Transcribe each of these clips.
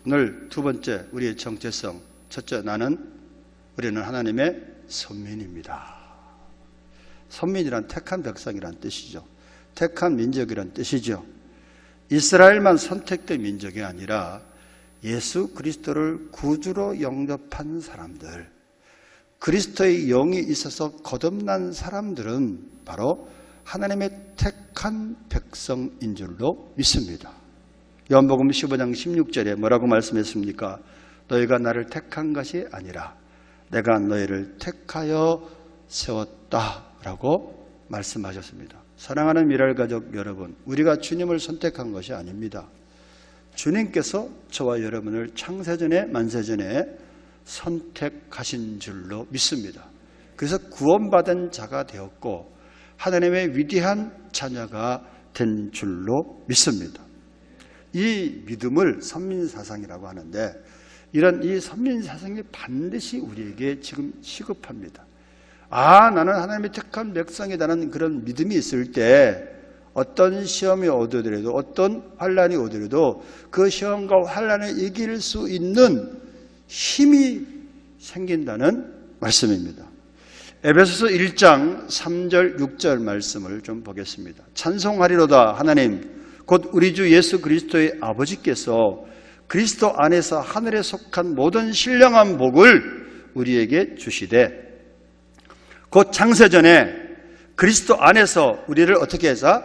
오늘 두 번째 우리의 정체성. 첫째, 우리는 하나님의 선민입니다. 선민이란 택한 백성이란 뜻이죠. 택한 민족이란 뜻이죠. 이스라엘만 선택된 민족이 아니라 예수 그리스도를 구주로 영접한 사람들, 그리스도의 영이 있어서 거듭난 사람들은 바로 하나님의 택한 백성인 줄로 믿습니다. 요한복음 15장 16절에 뭐라고 말씀했습니까? 너희가 나를 택한 것이 아니라 내가 너희를 택하여 세웠다라고 말씀하셨습니다. 사랑하는 미랄가족 여러분, 우리가 주님을 선택한 것이 아닙니다. 주님께서 저와 여러분을 창세전에 만세전에 선택하신 줄로 믿습니다. 그래서 구원받은 자가 되었고 하나님의 위대한 자녀가 된 줄로 믿습니다. 이 믿음을 선민사상이라고 하는데, 이런 이 선민사상이 반드시 우리에게 지금 시급합니다. 나는 하나님의 택한 백성이라는 그런 믿음이 있을 때 어떤 시험이 오더라도, 어떤 환난이 오더라도 그 시험과 환난을 이길 수 있는 힘이 생긴다는 말씀입니다. 에베소서 1장 3절 6절 말씀을 좀 보겠습니다. 찬송하리로다 하나님 곧 우리 주 예수 그리스도의 아버지께서 그리스도 안에서 하늘에 속한 모든 신령한 복을 우리에게 주시되, 곧 창세전에 그리스도 안에서 우리를 어떻게 해서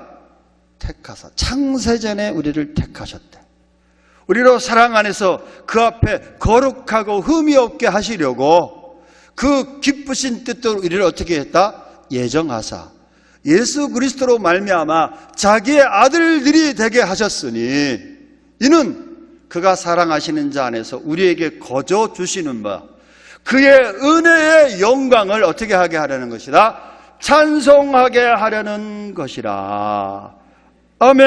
택하사, 창세전에 우리를 택하셨대. 우리로 사랑 안에서 그 앞에 거룩하고 흠이 없게 하시려고 그 기쁘신 뜻대로 우리를 어떻게 했다? 예정하사 예수 그리스도로 말미암아 자기의 아들들이 되게 하셨으니, 이는 그가 사랑하시는 자 안에서 우리에게 거저 주시는 바 그의 은혜의 영광을 어떻게 하게 하려는 것이다? 찬송하게 하려는 것이라. 아멘.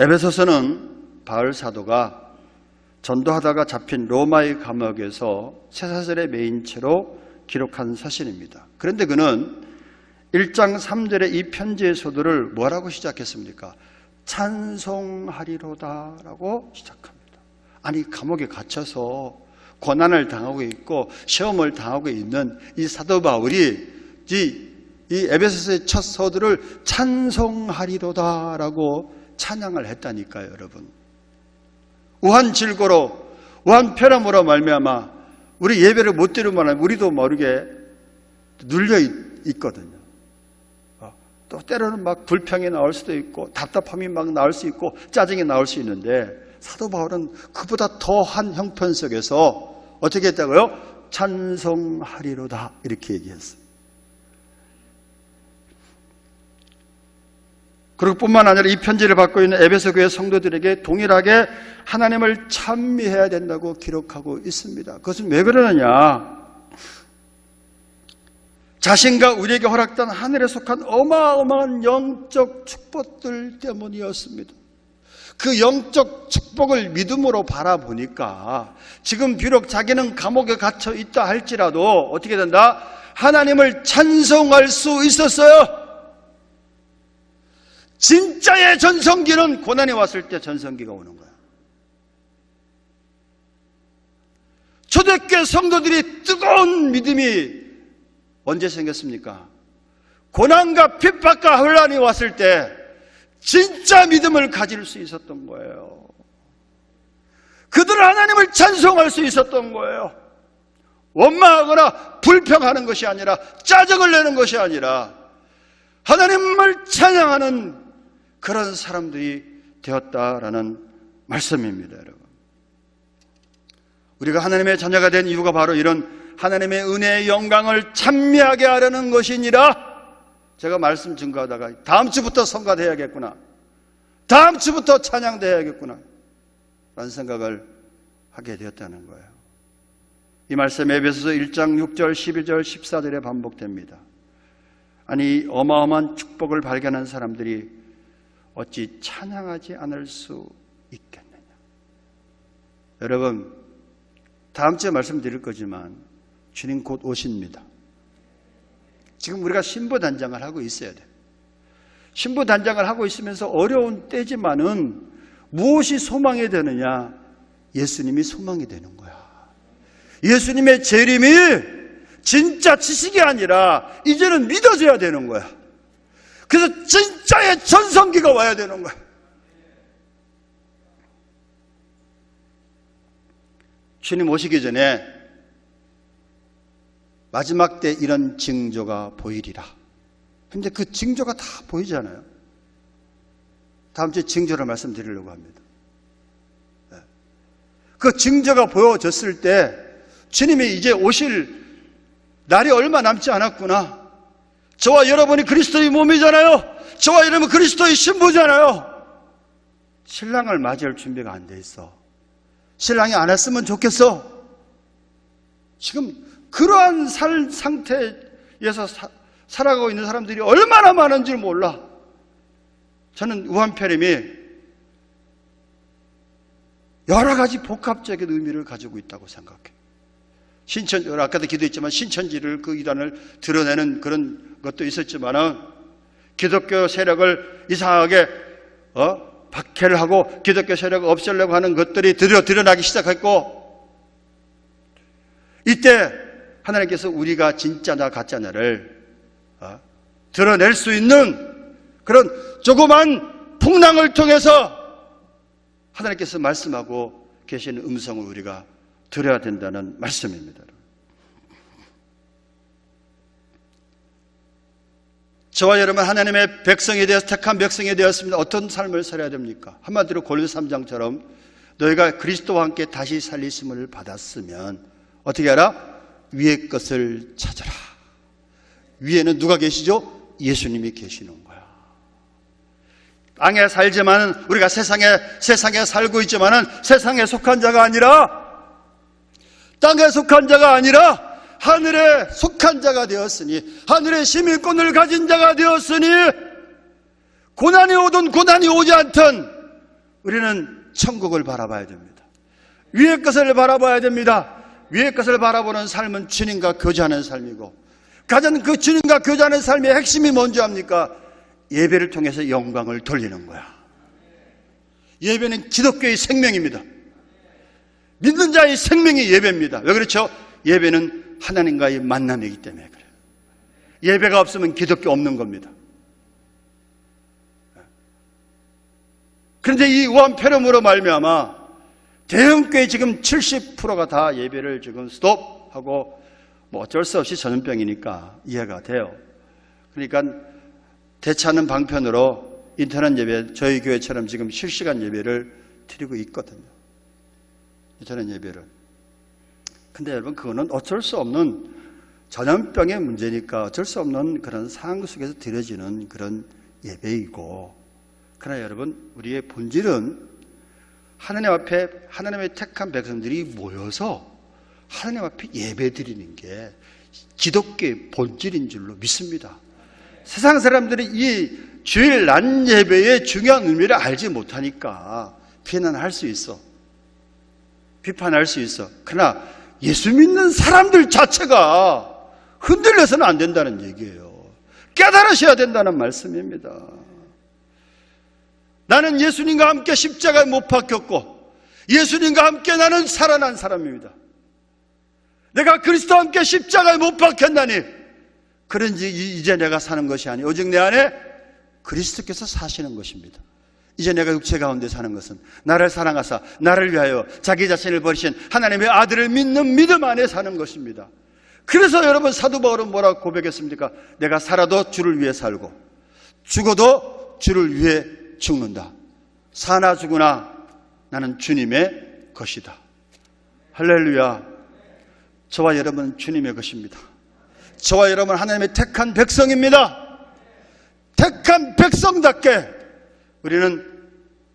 에베소서는 바울 사도가 전도하다가 잡힌 로마의 감옥에서 쇠사슬에 매인 채로 기록한 사실입니다. 그런데 그는 1장 3절의 이 편지의 소도를 뭐라고 시작했습니까? 찬송하리로다 라고 시작합니다. 아니, 감옥에 갇혀서 고난을 당하고 있고 시험을 당하고 있는 이 사도 바울이 이 에베소서의 첫 서두를 찬송하리로다 라고 찬양을 했다니까요, 여러분. 우한 질고로, 우한 폐렴으로 말미암아 우리 예배를 못 드리면 우리도 모르게 눌려 있거든요. 또 때로는 막 불평이 나올 수도 있고 답답함이 막 나올 수 있고 짜증이 나올 수 있는데, 사도 바울은 그보다 더한 형편 속에서 어떻게 했다고요? 찬송하리로다 이렇게 얘기했어요. 그리고 뿐만 아니라 이 편지를 받고 있는 에베소 교회 성도들에게 동일하게 하나님을 찬미해야 된다고 기록하고 있습니다. 그것은 왜 그러느냐? 자신과 우리에게 허락된 하늘에 속한 어마어마한 영적 축복들 때문이었습니다. 그 영적 축복을 믿음으로 바라보니까 지금 비록 자기는 감옥에 갇혀 있다 할지라도 어떻게 된다? 하나님을 찬송할 수 있었어요. 진짜의 전성기는 고난이 왔을 때 전성기가 오는 거야. 초대교회 성도들이 뜨거운 믿음이 언제 생겼습니까? 고난과 핍박과 혼란이 왔을 때 진짜 믿음을 가질 수 있었던 거예요. 그들은 하나님을 찬송할 수 있었던 거예요. 원망하거나 불평하는 것이 아니라, 짜증을 내는 것이 아니라 하나님을 찬양하는 그런 사람들이 되었다라는 말씀입니다, 여러분. 우리가 하나님의 자녀가 된 이유가 바로 이런 하나님의 은혜의 영광을 찬미하게 하려는 것이니라. 제가 말씀 증거하다가 다음 주부터 성가돼야겠구나, 다음 주부터 찬양돼야겠구나 라는 생각을 하게 되었다는 거예요. 이 말씀 에베소서 1장 6절, 12절, 14절에 반복됩니다. 아니, 어마어마한 축복을 발견한 사람들이 어찌 찬양하지 않을 수 있겠느냐. 여러분, 다음 주에 말씀드릴 거지만 주님 곧 오십니다. 지금 우리가 신부단장을 하고 있어야 돼요. 신부 단장을 하고 있으면서 어려운 때지만은 무엇이 소망이 되느냐? 예수님이 소망이 되는 거야. 예수님의 재림이 진짜 지식이 아니라 이제는 믿어져야 되는 거야. 그래서 진짜의 전성기가 와야 되는 거야. 주님 오시기 전에 마지막 때 이런 징조가 보이리라. 근데 그 징조가 다 보이잖아요. 다음 주에 징조를 말씀드리려고 합니다. 그 징조가 보여졌을 때 주님이 이제 오실 날이 얼마 남지 않았구나. 저와 여러분이 그리스도의 몸이잖아요. 저와 여러분 그리스도의 신부잖아요. 신랑을 맞이할 준비가 안 돼 있어. 신랑이 안 했으면 좋겠어. 지금 그러한 상태에서 살아가고 있는 사람들이 얼마나 많은지 몰라. 저는 우한폐렴이 여러 가지 복합적인 의미를 가지고 있다고 생각해요. 아까도 기도했지만 신천지를 그 이단을 드러내는 그런 것도 있었지만 기독교 세력을 이상하게 박해를 하고 기독교 세력을 없애려고 하는 것들이 드러나기 시작했고, 이때 하나님께서 우리가 진짜냐 가짜냐를 드러낼 수 있는 그런 조그만 풍랑을 통해서 하나님께서 말씀하고 계시는 음성을 우리가 들어야 된다는 말씀입니다. 저와 여러분 하나님의 백성이 되어서 택한 백성이 되었습니다. 어떤 삶을 살아야 됩니까? 한마디로 고린도서 3장처럼 너희가 그리스도와 함께 다시 살리심을 받았으면 어떻게 하라? 위의 것을 찾아라. 위에는 누가 계시죠? 예수님이 계시는 거야. 땅에 살지만은 우리가 세상에 살고 있지만은 세상에 속한 자가 아니라, 땅에 속한 자가 아니라 하늘에 속한 자가 되었으니, 하늘의 시민권을 가진 자가 되었으니, 고난이 오든 고난이 오지 않든 우리는 천국을 바라봐야 됩니다. 위의 것을 바라봐야 됩니다. 위의 것을 바라보는 삶은 주님과 교제하는 삶이고, 가장 그 주님과 교제하는 삶의 핵심이 뭔지 압니까? 예배를 통해서 영광을 돌리는 거야. 예배는 기독교의 생명입니다. 믿는 자의 생명이 예배입니다. 왜 그렇죠? 예배는 하나님과의 만남이기 때문에 그래요. 예배가 없으면 기독교 없는 겁니다. 그런데 이 우한폐렴으로 말미암아 대형교회 지금 70%가 다 예배를 지금 스톱하고, 뭐 어쩔 수 없이 전염병이니까 이해가 돼요. 그러니까 대처하는 방편으로 인터넷 예배, 저희 교회처럼 지금 실시간 예배를 드리고 있거든요. 인터넷 예배를. 근데 여러분, 그거는 어쩔 수 없는 전염병의 문제니까 어쩔 수 없는 그런 상황 속에서 드려지는 그런 예배이고, 그러나 여러분, 우리의 본질은 하나님 앞에 하나님의 택한 백성들이 모여서 하나님 앞에 예배 드리는 게 기독교의 본질인 줄로 믿습니다. 세상 사람들이 이 주일 낮 예배의 중요한 의미를 알지 못하니까 비난할 수 있어. 비판할 수 있어. 그러나 예수 믿는 사람들 자체가 흔들려서는 안 된다는 얘기예요. 깨달으셔야 된다는 말씀입니다. 나는 예수님과 함께 십자가에 못 박혔고 예수님과 함께 나는 살아난 사람입니다. 내가 그리스도와 함께 십자가에 못 박혔나니 그런지 이제 내가 사는 것이 아니요 오직 내 안에 그리스도께서 사시는 것입니다. 이제 내가 육체 가운데 사는 것은 나를 사랑하사 나를 위하여 자기 자신을 버리신 하나님의 아들을 믿는 믿음 안에 사는 것입니다. 그래서 여러분, 사도 바울은 뭐라고 고백했습니까? 내가 살아도 주를 위해 살고 죽어도 주를 위해 죽는다. 사나 죽으나 나는 주님의 것이다. 할렐루야. 저와 여러분은 주님의 것입니다. 저와 여러분은 하나님의 택한 백성입니다. 택한 백성답게 우리는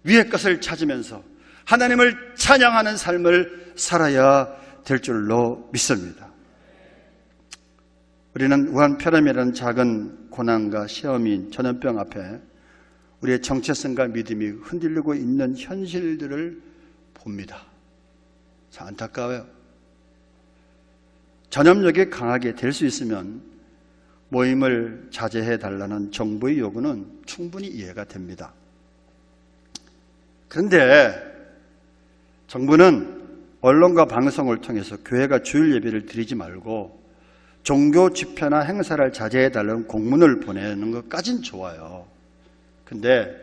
위의 것을 찾으면서 하나님을 찬양하는 삶을 살아야 될 줄로 믿습니다. 우리는 우한폐렴이라는 작은 고난과 시험인 전염병 앞에 우리의 정체성과 믿음이 흔들리고 있는 현실들을 봅니다. 참 안타까워요. 전염력이 강하게 될 수 있으면 모임을 자제해 달라는 정부의 요구는 충분히 이해가 됩니다. 그런데 정부는 언론과 방송을 통해서 교회가 주일 예배를 드리지 말고 종교 집회나 행사를 자제해 달라는 공문을 보내는 것까진 좋아요. 근데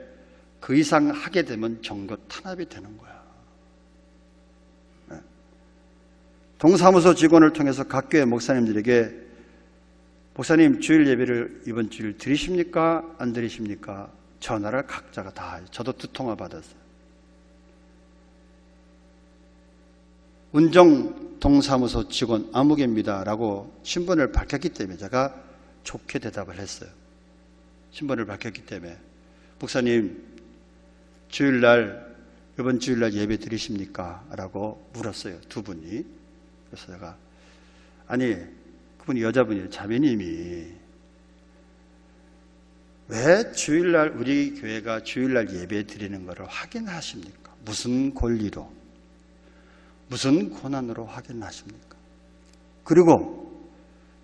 그 이상 하게 되면 종교 탄압이 되는 거야. 동사무소 직원을 통해서 각 교회 목사님들에게 목사님 주일 예배를 이번 주일 드리십니까? 안 드리십니까? 전화를 각자가 다 해요. 저도 2통화 받았어요. 운정 동사무소 직원 아무개입니다 라고 신분을 밝혔기 때문에 제가 좋게 대답을 했어요. 신분을 밝혔기 때문에 목사님 주일날 이번 주일날 예배 드리십니까? 라고 물었어요. 2분이. 그래서 제가 아니 그분이 여자분이에요. 자매님이 왜 주일날 우리 교회가 주일날 예배 드리는 것을 확인하십니까? 무슨 권리로 무슨 권한으로 확인하십니까? 그리고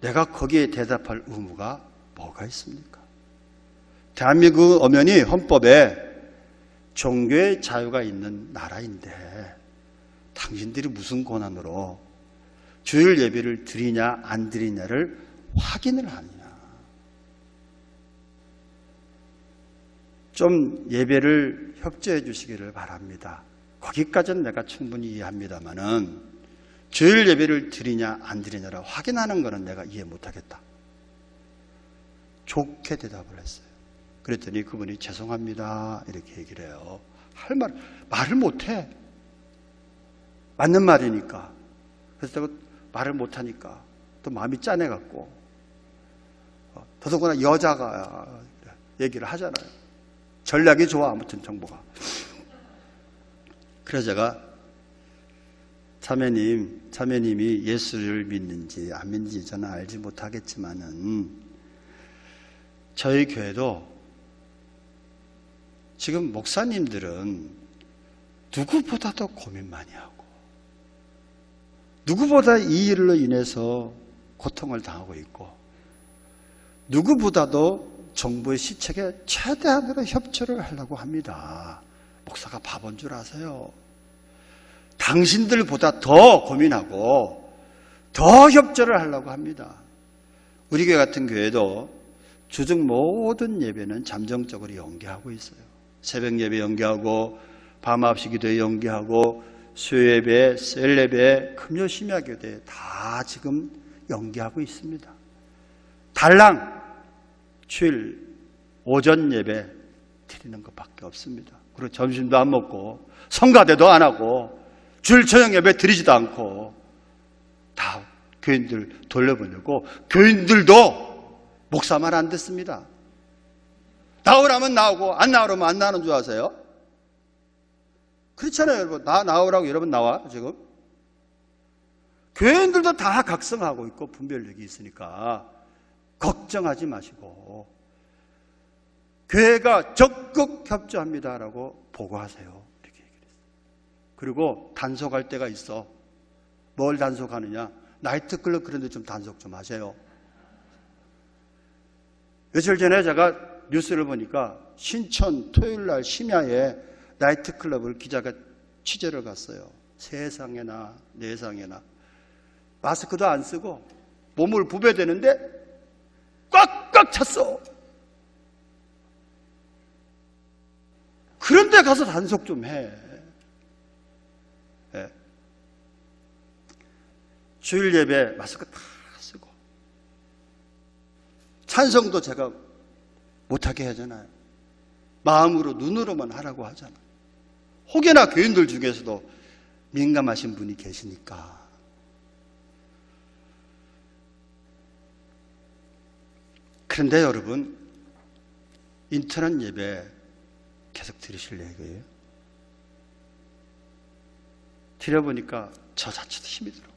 내가 거기에 대답할 의무가 뭐가 있습니까? 대한민국 엄연히 헌법에 종교의 자유가 있는 나라인데 당신들이 무슨 권한으로 주일 예배를 드리냐 안 드리냐를 확인을 하느냐. 좀 예배를 협조해 주시기를 바랍니다. 거기까지는 내가 충분히 이해합니다만은 주일 예배를 드리냐 안 드리냐를 확인하는 것은 내가 이해 못하겠다. 좋게 대답을 했어요. 그랬더니 그분이 죄송합니다 이렇게 얘기를 해요. 말을 못해. 맞는 말이니까. 그래서 말을 못하니까 또 마음이 짠해갖고 더더구나 여자가 얘기를 하잖아요. 전략이 좋아. 아무튼 정보가. 그래서 제가 자매님이 예수를 믿는지 안 믿는지 저는 알지 못하겠지만은 저희 교회도 지금 목사님들은 누구보다도 고민 많이 하고 누구보다 이 일로 인해서 고통을 당하고 있고 누구보다도 정부의 시책에 최대한으로 협조를 하려고 합니다. 목사가 바본 줄 아세요? 당신들보다 더 고민하고 더 협조를 하려고 합니다. 우리 교회 같은 교회도 주중 모든 예배는 잠정적으로 연기하고 있어요. 새벽 예배 연기하고 밤 9시 기도회 연기하고 수요예배, 셀예배, 금요 심야교대 다 지금 연기하고 있습니다. 달랑 주일 오전 예배 드리는 것밖에 없습니다. 그리고 점심도 안 먹고 성가대도 안 하고 주일 저녁 예배 드리지도 않고 다 교인들 돌려보내고 교인들도 목사 말 안 듣습니다. 나오라면 나오고 안 나오라면 안 나오는 줄 아세요? 그렇잖아요, 여러분. 나오라고 여러분 나와, 지금. 교인들도 다 각성하고 있고 분별력이 있으니까 걱정하지 마시고 교회가 적극 협조합니다라고 보고하세요. 이렇게 얘기를 했어요. 그리고 단속할 때가 있어. 뭘 단속하느냐? 나이트클럽 그런 데 좀 단속 좀 하세요. 며칠 전에 제가 뉴스를 보니까 신천 토요일날 심야에 나이트클럽을 기자가 취재를 갔어요. 세상에나 내상에나 마스크도 안 쓰고 몸을 부배대는데 꽉꽉 찼어. 그런데 가서 단속 좀 해. 네. 주일 예배 마스크 다 쓰고 찬송도 제가 못하게 하잖아요. 마음으로 눈으로만 하라고 하잖아요. 혹여나 교인들 중에서도 민감하신 분이 계시니까. 그런데 여러분, 인터넷 예배 계속 들으실 얘기예요? 드려보니까 저 자체도 힘이 들어.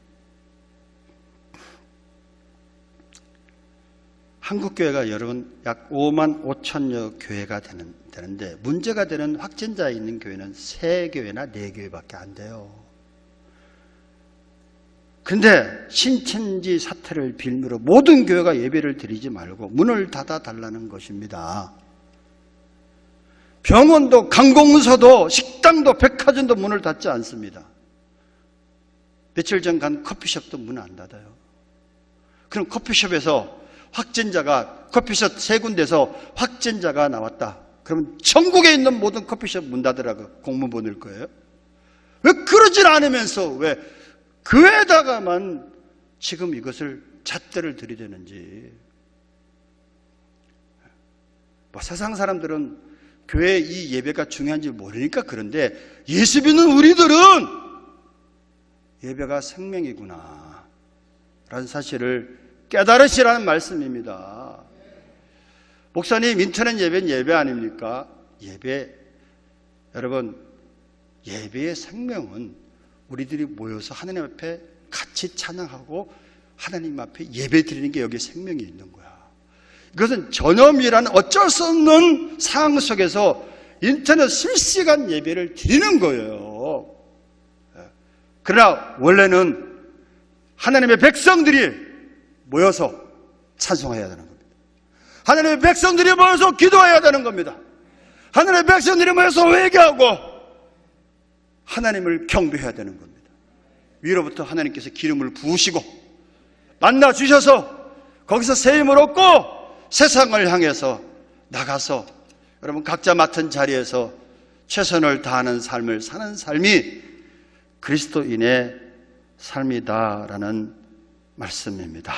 한국교회가 여러분 약 5만 5천여 교회가 되는데 문제가 되는 확진자 있는 교회는 3교회나 4교회밖에 안 돼요. 근데 신천지 사태를 빌미로 모든 교회가 예배를 드리지 말고 문을 닫아달라는 것입니다. 병원도 관공서도 식당도 백화점도 문을 닫지 않습니다. 며칠 전 간 커피숍도 문 안 닫아요. 그럼 커피숍에서 확진자가 커피숍 3군데서 확진자가 나왔다. 그러면 전국에 있는 모든 커피숍 문 닫으라고 공문 보낼 거예요? 왜 그러질 않으면서 왜 교회에다가만 지금 이것을 잣대를 들이대는지. 뭐 세상 사람들은 교회 이 예배가 중요한지 모르니까 그런데 예수 믿는 우리들은 예배가 생명이구나 라는 사실을 깨달으시라는 말씀입니다. 목사님, 인터넷 예배는 예배 아닙니까? 예배. 여러분, 예배의 생명은 우리들이 모여서 하나님 앞에 같이 찬양하고 하나님 앞에 예배 드리는 게 여기 생명이 있는 거야. 이것은 전염이라는 어쩔 수 없는 상황 속에서 인터넷 실시간 예배를 드리는 거예요. 그러나 원래는 하나님의 백성들이 모여서 찬송해야 되는 겁니다. 하나님의 백성들이 모여서 기도해야 되는 겁니다. 하나님의 백성들이 모여서 회개하고 하나님을 경배해야 되는 겁니다. 위로부터 하나님께서 기름을 부으시고 만나 주셔서 거기서 새 힘을 얻고 세상을 향해서 나가서 여러분 각자 맡은 자리에서 최선을 다하는 삶을 사는 삶이 그리스도인의 삶이다라는 말씀입니다.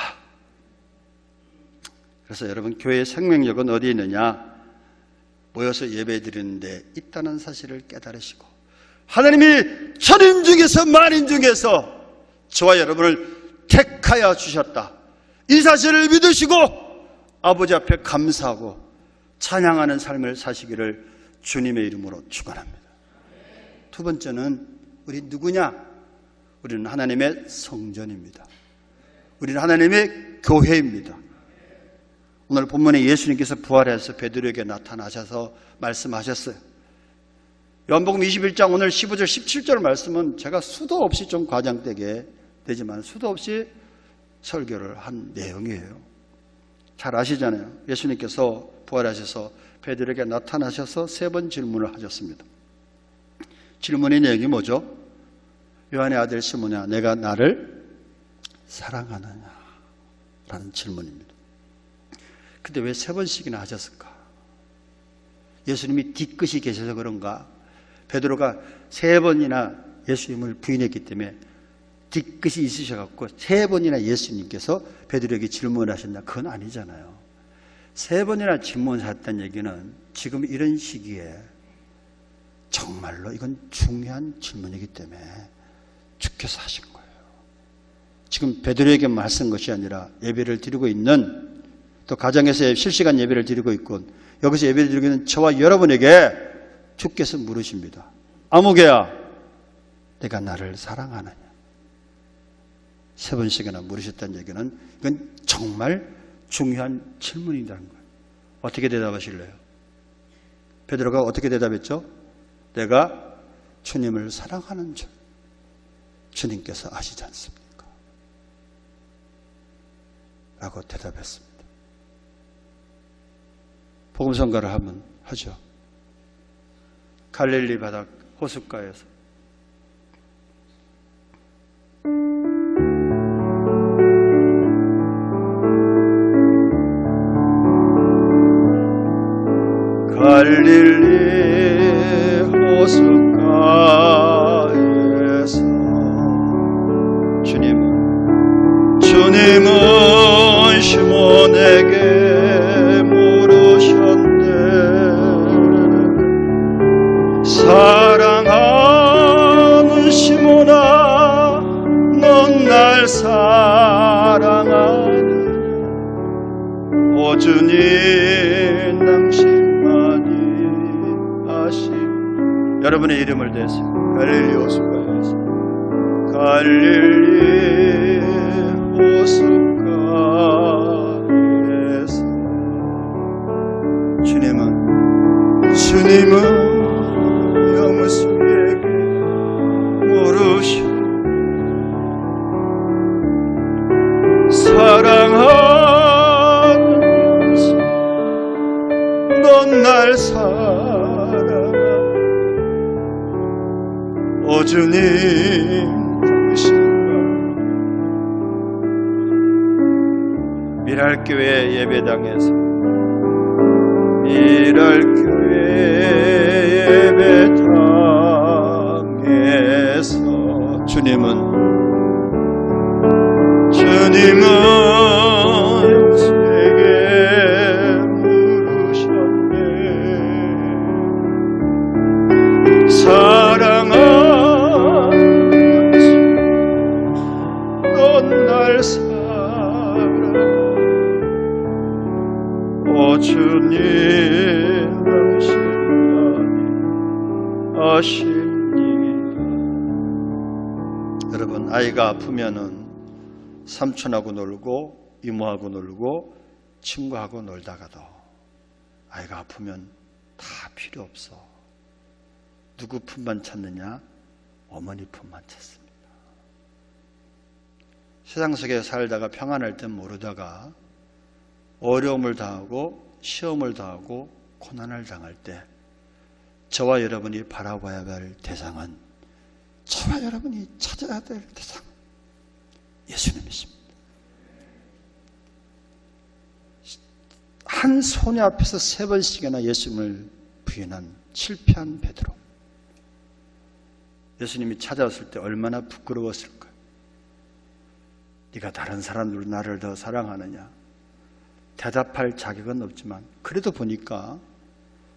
그래서 여러분 교회의 생명력은 어디에 있느냐? 모여서 예배 드리는 데 있다는 사실을 깨달으시고 하나님이 천인 중에서 만인 중에서 저와 여러분을 택하여 주셨다. 이 사실을 믿으시고 아버지 앞에 감사하고 찬양하는 삶을 사시기를 주님의 이름으로 축원합니다. 두 번째는 우리 누구냐? 우리는 하나님의 성전입니다. 우리는 하나님의 교회입니다. 오늘 본문에 예수님께서 부활해서 베드로에게 나타나셔서 말씀하셨어요. 요한복음 21장 오늘 15절 17절 말씀은 제가 수도 없이 좀 과장되게 되지만 수도 없이 설교를 한 내용이에요. 잘 아시잖아요. 예수님께서 부활하셔서 베드로에게 나타나셔서 3번 질문을 하셨습니다. 질문의 내용이 뭐죠? 요한의 아들 시몬아, 내가 나를 사랑하느냐? 라는 질문입니다. 근데 왜 3번씩이나 하셨을까? 예수님이 뒤끝이 계셔서 그런가? 베드로가 3번이나 예수님을 부인했기 때문에 뒤끝이 있으셔갖고 3번이나 예수님께서 베드로에게 질문을 하셨나? 그건 아니잖아요. 3번이나 질문하셨다는 얘기는 지금 이런 시기에 정말로 이건 중요한 질문이기 때문에 주께서 하신 거예요. 지금 베드로에게 말씀 것이 아니라 예배를 드리고 있는 또 가정에서 실시간 예배를 드리고 있고 여기서 예배를 드리고 있는 저와 여러분에게 주께서 물으십니다. 아무개야, 내가 나를 사랑하느냐? 3번씩이나 물으셨다는 얘기는 이건 정말 중요한 질문이라는 거예요. 어떻게 대답하실래요? 베드로가 어떻게 대답했죠? 내가 주님을 사랑하는 줄 주님께서 아시지 않습니까? 라고 대답했습니다. 복음성가를 하면 하죠. 갈릴리 바닥 호숫가에서 갈릴리 호숫가에서 주님은 시몬에게 물으셨네. 사랑하는 시몬아, 넌 날 사랑하느냐? 오 주님, 당신만이 아심. 여러분의 이름을 대서 갈릴리 호숫가에서 갈릴리 호숫가에서 주님은 영수에게 물으시오. 주님 당신과 미랄교회 예배당에서 미랄교회 예배당에서 주님은 세게 물으셨네. 사랑하는 넌 날 사랑해. 오 주님 당신만이 아십니다. 여러분, 아이가 아프면은 삼촌하고 놀고 이모하고 놀고 친구하고 놀다가도 아이가 아프면 다 필요 없어. 누구 품만 찾느냐? 어머니 품만 찾습니다. 세상 속에 살다가 평안할 땐 모르다가 어려움을 당하고 시험을 당하고 고난을 당할 때 저와 여러분이 바라봐야 할 대상은, 저와 여러분이 찾아야 될 대상은 예수님이십니다. 한 소녀 앞에서 3번씩이나 예수님을 부인한 실패한 베드로. 예수님이 찾아왔을 때 얼마나 부끄러웠을까요? 네가 다른 사람들로 나를 더 사랑하느냐? 대답할 자격은 없지만 그래도 보니까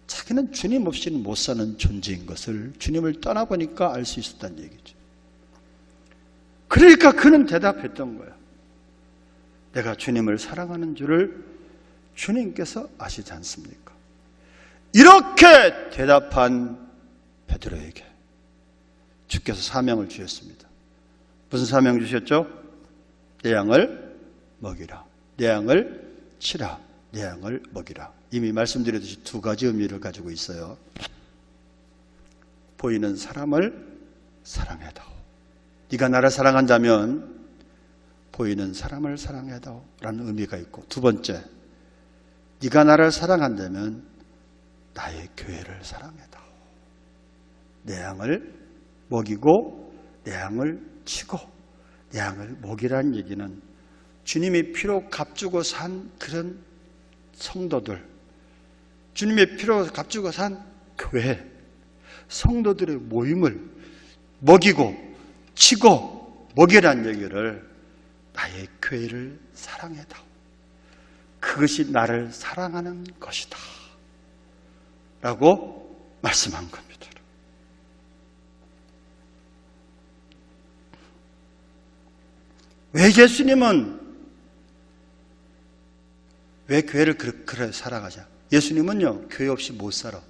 자기는 주님 없이는 못 사는 존재인 것을 주님을 떠나보니까 알 수 있었다는 얘기죠. 그러니까 그는 대답했던 거야. 내가 주님을 사랑하는 줄을 주님께서 아시지 않습니까? 이렇게 대답한 베드로에게 주께서 사명을 주셨습니다. 무슨 사명 주셨죠? 내 양을 먹이라. 내 양을 치라. 내 양을 먹이라. 이미 말씀드렸듯이 2가지 의미를 가지고 있어요. 보이는 사람을 사랑해다오. 네가 나를 사랑한다면 보이는 사람을 사랑해다오 라는 의미가 있고, 2번째, 네가 나를 사랑한다면 나의 교회를 사랑해다오. 내 양을 먹이고 내 양을 치고 내 양을 먹이라는 얘기는 주님이 피로 값주고 산 그런 성도들, 주님의 피로 값주고 산 교회, 성도들의 모임을 먹이고 치고 먹이라는 얘기를, 나의 교회를 사랑해다오. 그것이 나를 사랑하는 것이다 라고 말씀한 겁니다. 왜 예수님은 왜 교회를 그렇게 살아가자? 예수님은요, 교회 없이 못 살아.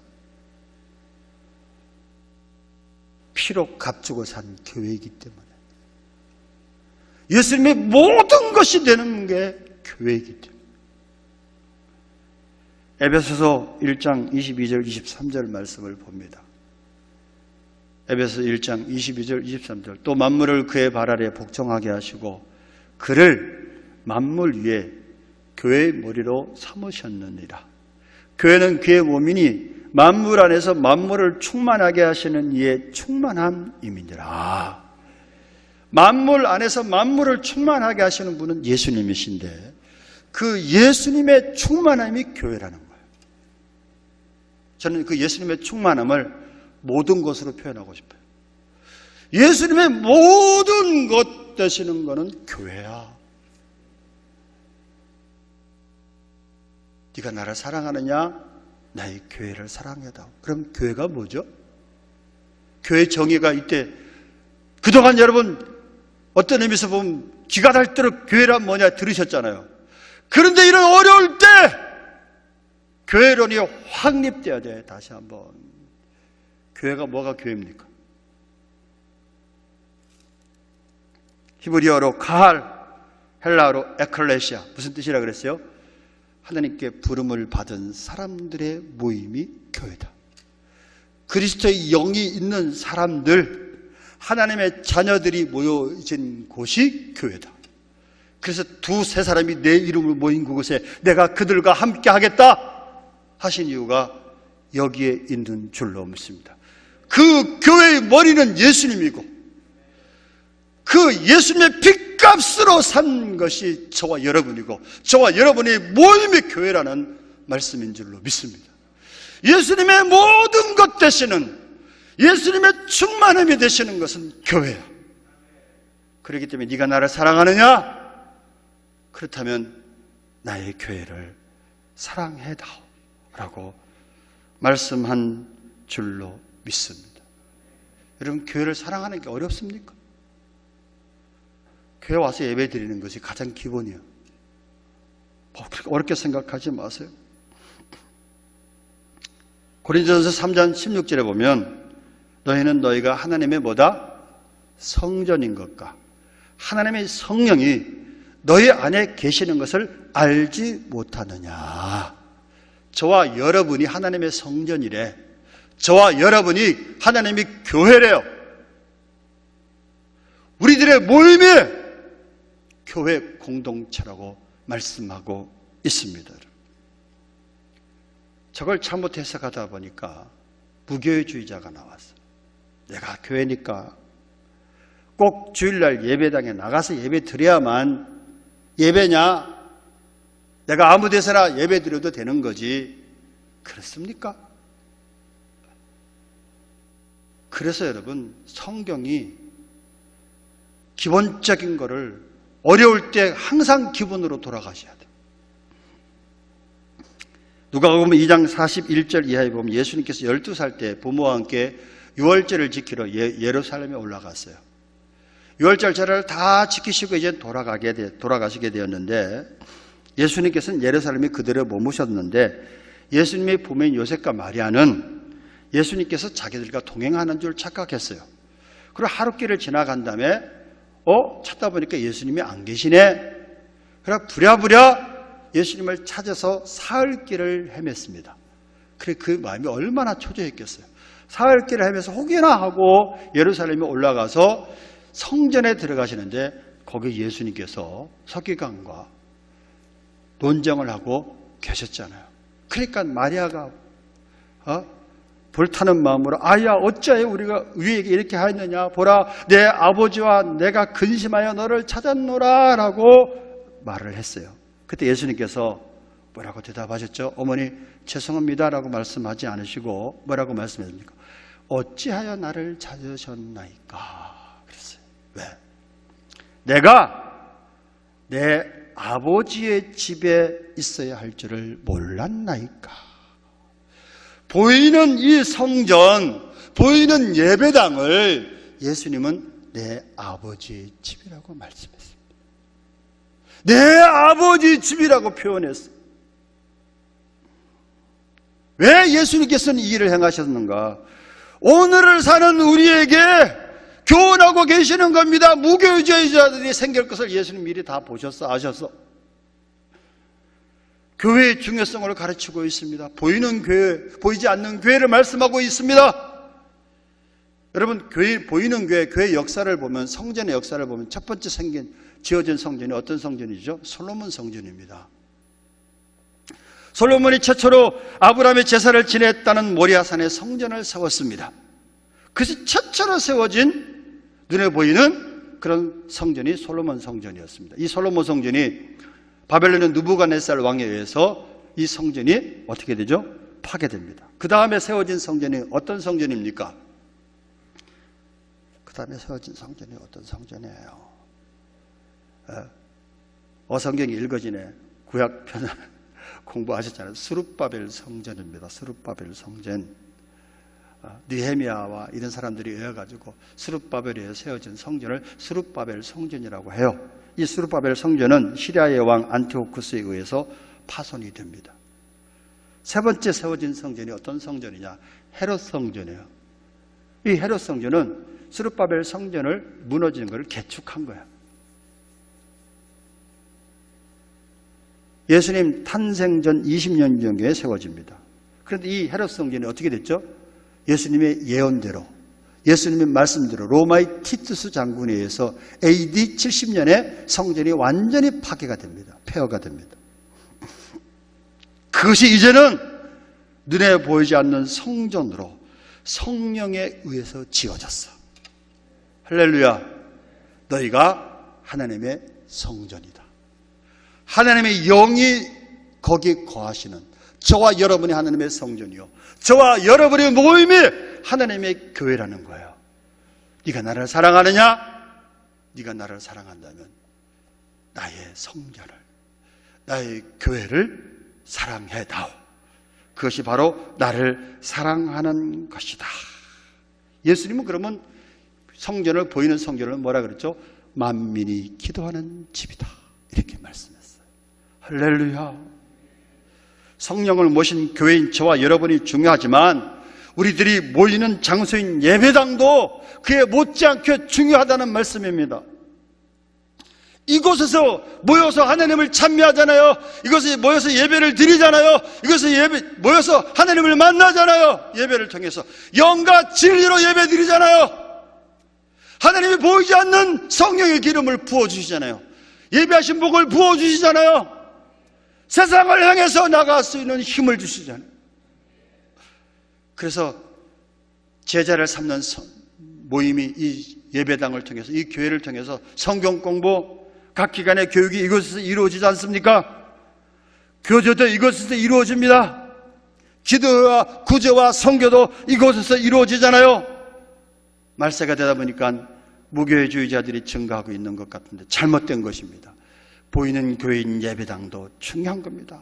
피로 값주고 산 교회이기 때문에. 예수님의 모든 것이 되는 게 교회이기 때문에. 에베소서 1장 22절 23절 말씀을 봅니다. 에베소서 1장 22절 23절. 또 만물을 그의 발 아래 복종하게 하시고 그를 만물 위에 교회의 머리로 삼으셨느니라. 교회는 그의 몸이니 만물 안에서 만물을 충만하게 하시는 이의 충만함임이니라. 만물 안에서 만물을 충만하게 하시는 분은 예수님이신데 그 예수님의 충만함이 교회라는 거예요. 저는 그 예수님의 충만함을 모든 것으로 표현하고 싶어요. 예수님의 모든 것 되시는 것은 교회야. 네가 나를 사랑하느냐? 나의 교회를 사랑해다오. 그럼 교회가 뭐죠? 교회 정의가 이때, 그동안 여러분 어떤 의미에서 보면 기가 닳도록 교회란 뭐냐 들으셨잖아요. 그런데 이런 어려울 때 교회론이 확립돼야 돼. 다시 한번. 교회가 뭐가 교회입니까? 히브리어로 카할, 헬라어로 에클레시아. 무슨 뜻이라 그랬어요? 하나님께 부름을 받은 사람들의 모임이 교회다. 그리스도의 영이 있는 사람들, 하나님의 자녀들이 모여진 곳이 교회다. 그래서 2-3 사람이 내 이름으로 모인 그곳에 내가 그들과 함께 하겠다 하신 이유가 여기에 있는 줄로 믿습니다. 그 교회의 머리는 예수님이고 그 예수님의 핏값으로 산 것이 저와 여러분이고 저와 여러분의 모임의 교회라는 말씀인 줄로 믿습니다. 예수님의 모든 것 되시는, 예수님의 충만함이 되시는 것은 교회야. 그렇기 때문에 네가 나를 사랑하느냐? 그렇다면 나의 교회를 사랑해다오 라고 말씀한 줄로 믿습니다. 여러분, 교회를 사랑하는 게 어렵습니까? 교회 와서 예배 드리는 것이 가장 기본이에요. 그렇게 어렵게 생각하지 마세요. 고린도전서 3장 16절에 보면 너희는 너희가 하나님의 뭐다? 성전인 것과 하나님의 성령이 너희 안에 계시는 것을 알지 못하느냐. 저와 여러분이 하나님의 성전이래. 저와 여러분이 하나님의 교회래요. 우리들의 모임이 교회 공동체라고 말씀하고 있습니다. 저걸 잘못 해석하다 보니까 무교회주의자가 나왔어요. 내가 교회니까 꼭 주일날 예배당에 나가서 예배 드려야만 예배냐? 내가 아무 데서나 예배 드려도 되는 거지. 그렇습니까? 그래서 여러분, 성경이 기본적인 거를 어려울 때 항상 기본으로 돌아가셔야 돼요. 누가복음 2장 41절 이하에 보면 예수님께서 12살 때 부모와 함께 유월절을 지키러 예루살렘에 올라갔어요. 유월절 절을 다 지키시고 이제 돌아가시게 되었는데 예수님께서는 예루살렘에 그대로 머무셨는데 예수님의 부모인 요셉과 마리아는 예수님께서 자기들과 동행하는 줄 착각했어요. 그리고 하룻길을 지나간 다음에 찾다 보니까 예수님이 안 계시네. 그래서 부랴부랴 예수님을 찾아서 사흘길을 헤맸습니다. 그래, 그 마음이 얼마나 초조했겠어요. 사흘길을 헤매서 혹여나 하고 예루살렘에 올라가서 성전에 들어가시는데 거기 예수님께서 서기관과 논쟁을 하고 계셨잖아요. 그러니까 마리아가 불타는 마음으로 아야 어찌하여 우리가 위에게 이렇게 하였느냐, 보라 내 아버지와 내가 근심하여 너를 찾았노라 라고 말을 했어요. 그때 예수님께서 뭐라고 대답하셨죠? 어머니 죄송합니다 라고 말씀하지 않으시고 뭐라고 말씀하십니까? 어찌하여 나를 찾으셨나이까 그랬어요. 왜? 내가 내 아버지의 집에 있어야 할 줄을 몰랐나이까. 보이는 이 성전, 보이는 예배당을 예수님은 내 아버지의 집이라고 말씀했습니다. 내 아버지 집이라고 표현했어요. 왜 예수님께서는 이 일을 행하셨는가? 오늘을 사는 우리에게 교훈하고 계시는 겁니다. 무교주의자들이 생길 것을 예수님 미리 다 보셨어, 아셨어. 교회의 중요성을 가르치고 있습니다. 보이는 교회, 보이지 않는 교회를 말씀하고 있습니다. 여러분, 보이는 교회 역사를 보면, 성전의 역사를 보면 첫 번째 지어진 성전이 어떤 성전이죠? 솔로몬 성전입니다. 솔로몬이 최초로 아브라함의 제사를 지냈다는 모리아산에 성전을 세웠습니다. 그것이 최초로 세워진 눈에 보이는 그런 성전이 솔로몬 성전이었습니다. 이 솔로몬 성전이 바벨론의 느부갓네살 왕에 의해서 이 성전이 어떻게 되죠? 파괴됩니다. 그 다음에 세워진 성전이 어떤 성전입니까? 그 다음에 세워진 성전이 어떤 성전이에요? 성경이 읽어지네. 구약편을 공부하셨잖아요. 스룹바벨 성전입니다. 스룹바벨 성전. 느헤미야와 이런 사람들이 의해가지고 스룹바벨에 세워진 성전을 스룹바벨 성전이라고 해요. 이 스룹바벨 성전은 시리아의 왕 안티오쿠스에 의해서 파손이 됩니다. 세 번째 세워진 성전이 어떤 성전이냐? 헤롯 성전이에요. 이 헤롯 성전은 스룹바벨 성전을 무너지는 것을 개축한 거예요. 예수님 탄생 전 20년 전에 세워집니다. 그런데 이 헤롯 성전이 어떻게 됐죠? 예수님의 예언대로, 예수님의 말씀대로 로마의 티투스 장군에 의해서 AD 70년에 성전이 완전히 파괴가 됩니다. 폐허가 됩니다. 그것이 이제는 눈에 보이지 않는 성전으로 성령에 의해서 지어졌어. 할렐루야. 너희가 하나님의 성전이다. 하나님의 영이 거기 거하시는, 저와 여러분이 하나님의 성전이요, 저와 여러분의 모임이 하나님의 교회라는 거예요. 네가 나를 사랑하느냐? 네가 나를 사랑한다면 나의 성전을, 나의 교회를 사랑해다오. 그것이 바로 나를 사랑하는 것이다. 예수님은 그러면 성전을, 보이는 성전을 뭐라 그랬죠? 만민이 기도하는 집이다, 이렇게 말씀했어요. 할렐루야. 성령을 모신 교회인 저와 여러분이 중요하지만 우리들이 모이는 장소인 예배당도 그에 못지않게 중요하다는 말씀입니다. 이곳에서 모여서 하나님을 찬미하잖아요. 이곳에 모여서 예배를 드리잖아요. 이곳에 모여서 하나님을 만나잖아요. 예배를 통해서 영과 진리로 예배 드리잖아요. 하나님이 보이지 않는 성령의 기름을 부어주시잖아요. 예배하신 복을 부어주시잖아요. 세상을 향해서 나갈 수 있는 힘을 주시잖아요. 그래서 제자를 삼는 모임이 이 예배당을 통해서, 이 교회를 통해서 성경 공부, 각 기관의 교육이 이곳에서 이루어지지 않습니까? 교제도 이곳에서 이루어집니다. 기도와 구제와 선교도 이곳에서 이루어지잖아요. 말세가 되다 보니까 무교회주의자들이 증가하고 있는 것 같은데 잘못된 것입니다. 보이는 교회인 예배당도 중요한 겁니다.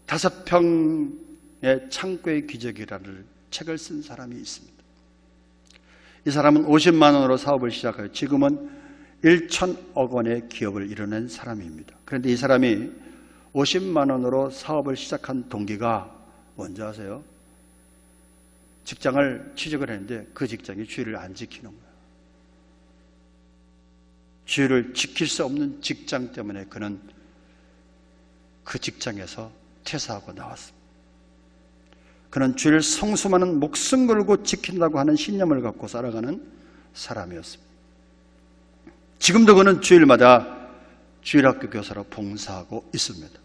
5평의 창고의 기적이라는 책을 쓴 사람이 있습니다. 이 사람은 50만 원으로 사업을 시작하여 지금은 1,000억 원의 기업을 이뤄낸 사람입니다. 그런데 이 사람이 50만 원으로 사업을 시작한 동기가 뭔지 아세요? 직장을 취직을 했는데 그 직장이 주의를 안 지키는 거예요. 주의를 지킬 수 없는 직장 때문에 그는 그 직장에서 퇴사하고 나왔습니다. 그는 주의를 성수만은 목숨 걸고 지킨다고 하는 신념을 갖고 살아가는 사람이었습니다. 지금도 그는 주일마다 주일학교 교사로 봉사하고 있습니다.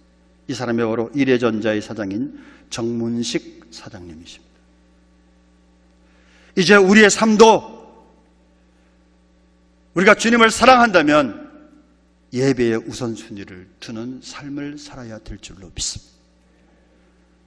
이 사람이 바로 이래전자의 사장인 정문식 사장님이십니다. 이제 우리의 삶도 우리가 주님을 사랑한다면 예배의 우선순위를 두는 삶을 살아야 될 줄로 믿습니다.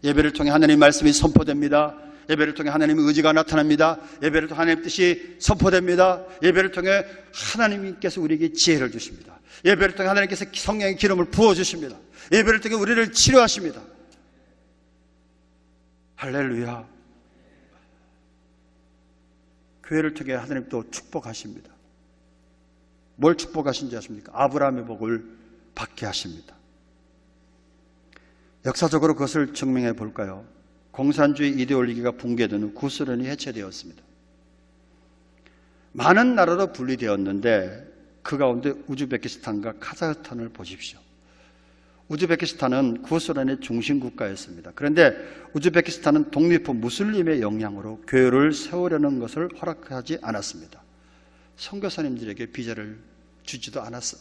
예배를 통해 하나님의 말씀이 선포됩니다. 예배를 통해 하나님의 의지가 나타납니다. 예배를 통해 하나님의 뜻이 선포됩니다. 예배를 통해 하나님께서 우리에게 지혜를 주십니다. 예배를 통해 하나님께서 성령의 기름을 부어주십니다. 예배를 통해 우리를 치료하십니다. 할렐루야. 교회를 통해 하나님 또 축복하십니다. 뭘 축복하신지 아십니까? 아브라함의 복을 받게 하십니다. 역사적으로 그것을 증명해 볼까요? 공산주의 이데올로기가 붕괴된 후 구소련이 해체되었습니다. 많은 나라로 분리되었는데 그 가운데 우즈베키스탄과 카자흐스탄을 보십시오. 우즈베키스탄은 구소련의 중심 국가였습니다. 그런데 우즈베키스탄은 독립 후 무슬림의 영향으로 교회를 세우려는 것을 허락하지 않았습니다. 선교사님들에게 비자를 주지도 않았어요.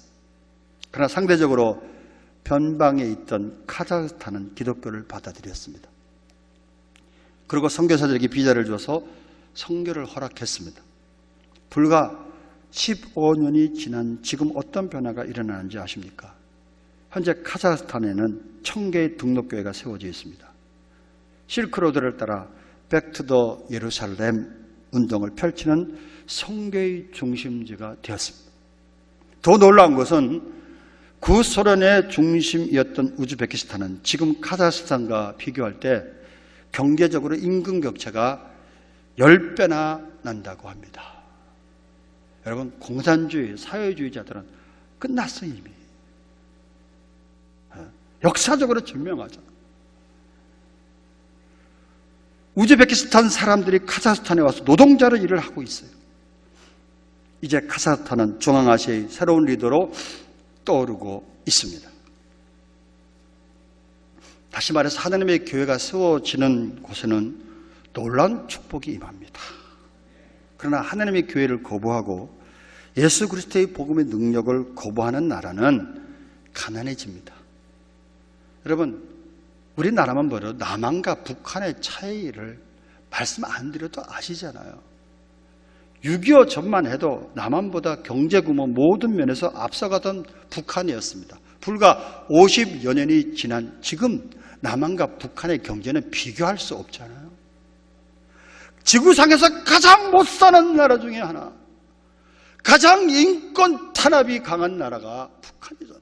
그러나 상대적으로 변방에 있던 카자흐스탄은 기독교를 받아들였습니다. 그리고 선교사들에게 비자를 줘서 선교를 허락했습니다. 불과 15년이 지난 지금 어떤 변화가 일어나는지 아십니까? 현재 카자흐스탄에는 1000개의 등록교회가 세워져 있습니다. 실크로드를 따라 백투더 예루살렘 운동을 펼치는 선교의 중심지가 되었습니다. 더 놀라운 것은 구소련의 중심이었던 우즈베키스탄은 지금 카자흐스탄과 비교할 때 경제적으로 임금 격차가 10배나 난다고 합니다. 여러분, 공산주의, 사회주의자들은 끝났어 이미. 역사적으로 증명하죠. 우즈베키스탄 사람들이 카자흐스탄에 와서 노동자로 일을 하고 있어요. 이제 카자흐스탄은 중앙아시아의 새로운 리더로 떠오르고 있습니다. 다시 말해서 하나님의 교회가 세워지는 곳에는 놀라운 축복이 임합니다. 그러나 하나님의 교회를 거부하고 예수 그리스도의 복음의 능력을 거부하는 나라는 가난해집니다. 여러분, 우리나라만 보려 남한과 북한의 차이를 말씀 안 드려도 아시잖아요. 6.25 전만 해도 남한보다 경제 규모 모든 면에서 앞서가던 북한이었습니다. 불과 50여 년이 지난 지금 남한과 북한의 경제는 비교할 수 없잖아요. 지구상에서 가장 못 사는 나라 중에 하나, 가장 인권 탄압이 강한 나라가 북한이잖아요.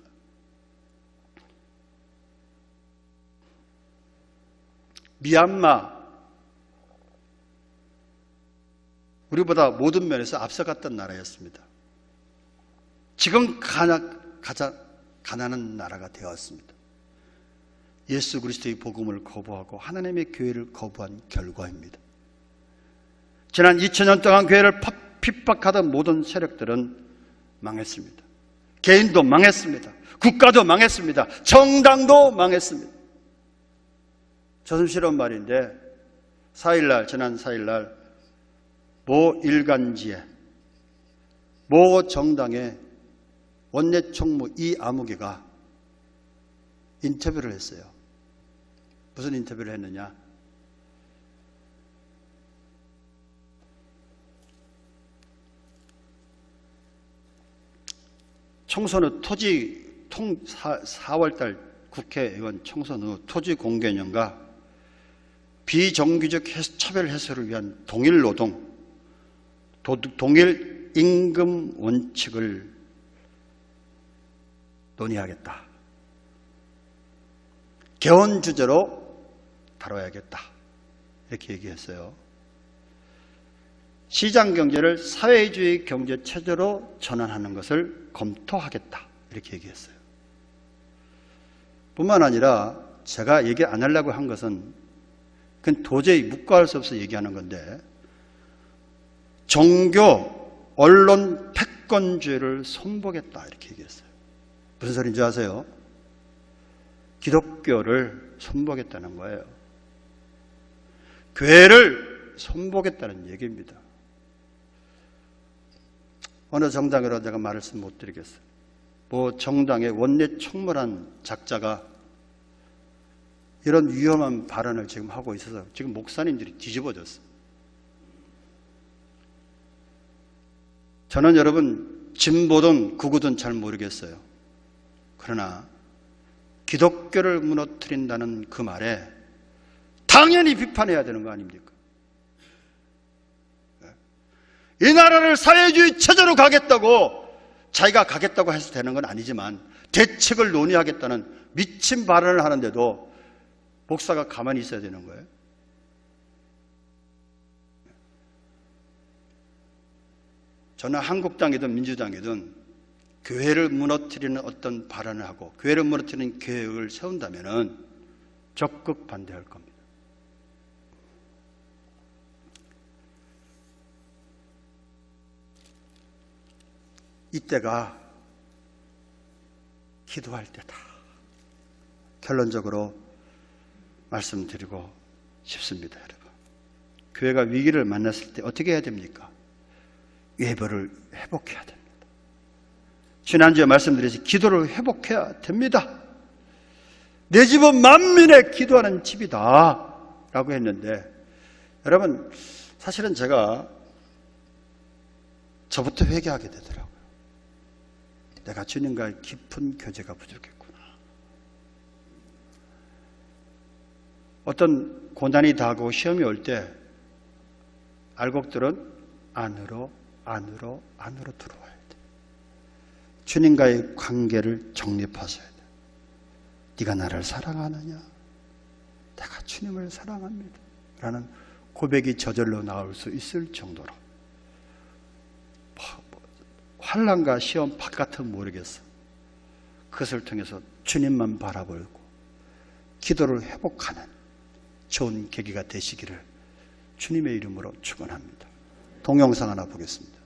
미얀마, 우리보다 모든 면에서 앞서갔던 나라였습니다. 지금 가장 가난한 나라가 되었습니다. 예수 그리스도의 복음을 거부하고 하나님의 교회를 거부한 결과입니다. 지난 2000년 동안 교회를 핍박하던 모든 세력들은 망했습니다. 개인도 망했습니다. 국가도 망했습니다. 정당도 망했습니다. 조심스러운 말인데 지난 4일날 모 일간지에 모 정당의 원내 총무 이아무개가 인터뷰를 했어요. 무슨 인터뷰를 했느냐? 총선 후 4월달 국회의원 총선 후 토지 공개념과 비정규직 차별 해소를 위한 동일 노동, 동일 임금 원칙을 논의하겠다. 개헌 주제로 다뤄야겠다. 이렇게 얘기했어요. 시장 경제를 사회주의 경제 체제로 전환하는 것을 검토하겠다. 이렇게 얘기했어요. 뿐만 아니라 제가 얘기 안 하려고 한 것은 그건 도저히 묵과할 수 없어 얘기하는 건데, 종교, 언론, 패권주의를 손보겠다. 이렇게 얘기했어요. 무슨 소리인지 아세요? 기독교를 손보겠다는 거예요. 교회를 손보겠다는 얘기입니다. 어느 정당이라도 제가 말씀 못 드리겠어요. 뭐 정당의 원내 총무란 작자가 이런 위험한 발언을 지금 하고 있어서 지금 목사님들이 뒤집어졌어요. 저는 여러분 진보든 극우든 잘 모르겠어요. 그러나 기독교를 무너뜨린다는 그 말에 당연히 비판해야 되는 거 아닙니까? 이 나라를 사회주의 체제로 가겠다고 자기가 가겠다고 해서 되는 건 아니지만 대책을 논의하겠다는 미친 발언을 하는데도 목사가 가만히 있어야 되는 거예요. 저는 한국당이든 민주당이든 교회를 무너뜨리는 어떤 발언을 하고 교회를 무너뜨리는 계획을 세운다면 적극 반대할 겁니다. 이때가 기도할 때다. 결론적으로 말씀드리고 싶습니다, 여러분. 교회가 위기를 만났을 때 어떻게 해야 됩니까? 예배를 회복해야 됩니다. 지난주에 말씀드렸듯이 기도를 회복해야 됩니다. 내 집은 만민의 기도하는 집이다 라고 했는데, 여러분 사실은 제가 저부터 회개하게 되더라고요. 내가 주님과의 깊은 교제가 부족했구나. 어떤 고난이 다가오고 시험이 올 때 알곡들은 안으로 들어와야 돼. 주님과의 관계를 정립하셔야 돼. 네가 나를 사랑하느냐? 내가 주님을 사랑합니다 라는 고백이 저절로 나올 수 있을 정도로 환난과 시험 바깥은 모르겠어. 그것을 통해서 주님만 바라보고 기도를 회복하는 좋은 계기가 되시기를 주님의 이름으로 축원합니다. 동영상 하나 보겠습니다.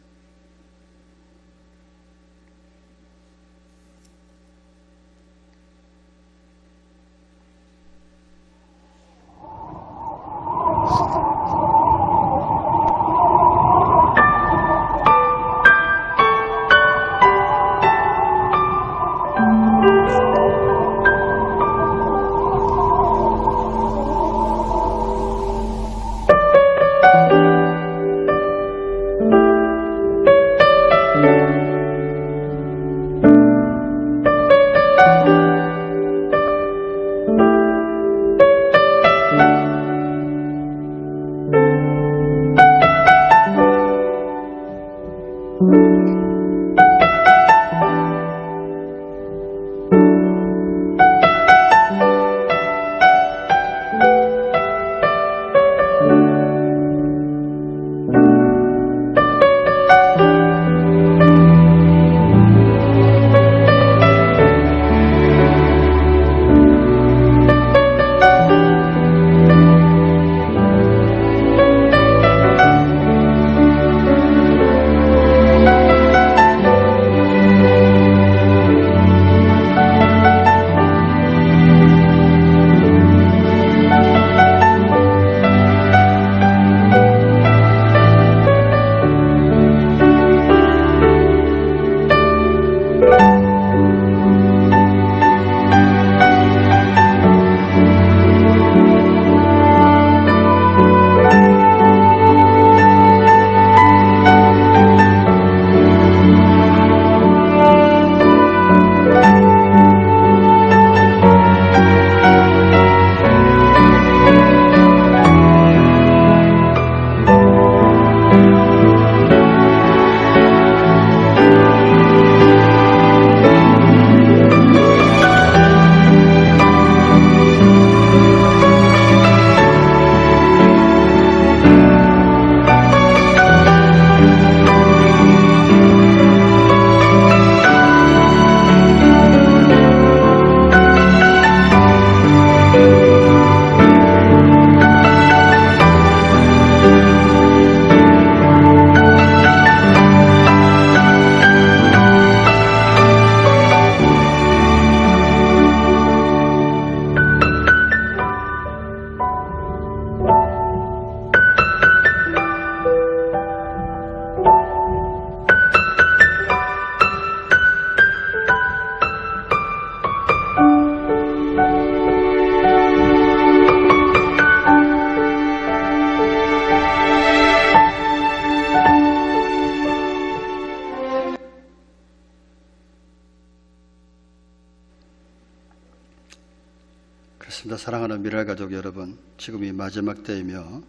그렇습니다. 사랑하는 미랄가족 여러분, 지금이 마지막 때이며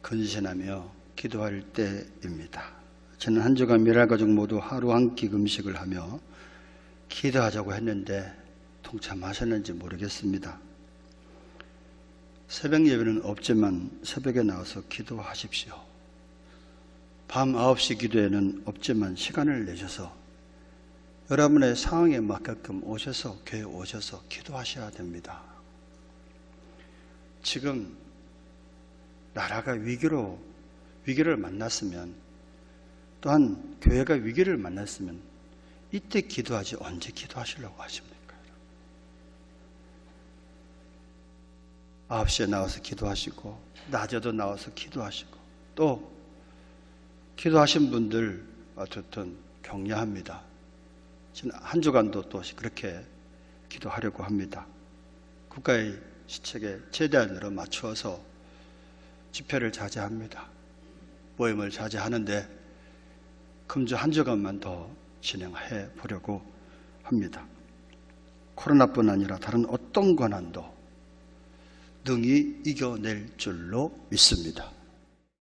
근신하며 기도할 때입니다. 저는 한 주간 미랄가족 모두 하루 한 끼 금식을 하며 기도하자고 했는데 동참하셨는지 모르겠습니다. 새벽 예배는 없지만 새벽에 나와서 기도하십시오. 밤 9시 기도에는 없지만 시간을 내셔서 여러분의 상황에 맞게끔 오셔서 교회에 오셔서 기도하셔야 됩니다. 지금 나라가 위기를 만났으면, 또한 교회가 위기를 만났으면 이때 기도하지 언제 기도하시려고 하십니까? 9시에 나와서 기도하시고 낮에도 나와서 기도하시고, 또 기도하신 분들 어쨌든 격려합니다. 지난 한 주간도 또 그렇게 기도하려고 합니다. 국가의 시책에 최대한으로 맞추어서 집회를 자제합니다. 모임을 자제하는데 금주 한 주간만 더 진행해 보려고 합니다. 코로나뿐 아니라 다른 어떤 고난도 능히 이겨낼 줄로 믿습니다.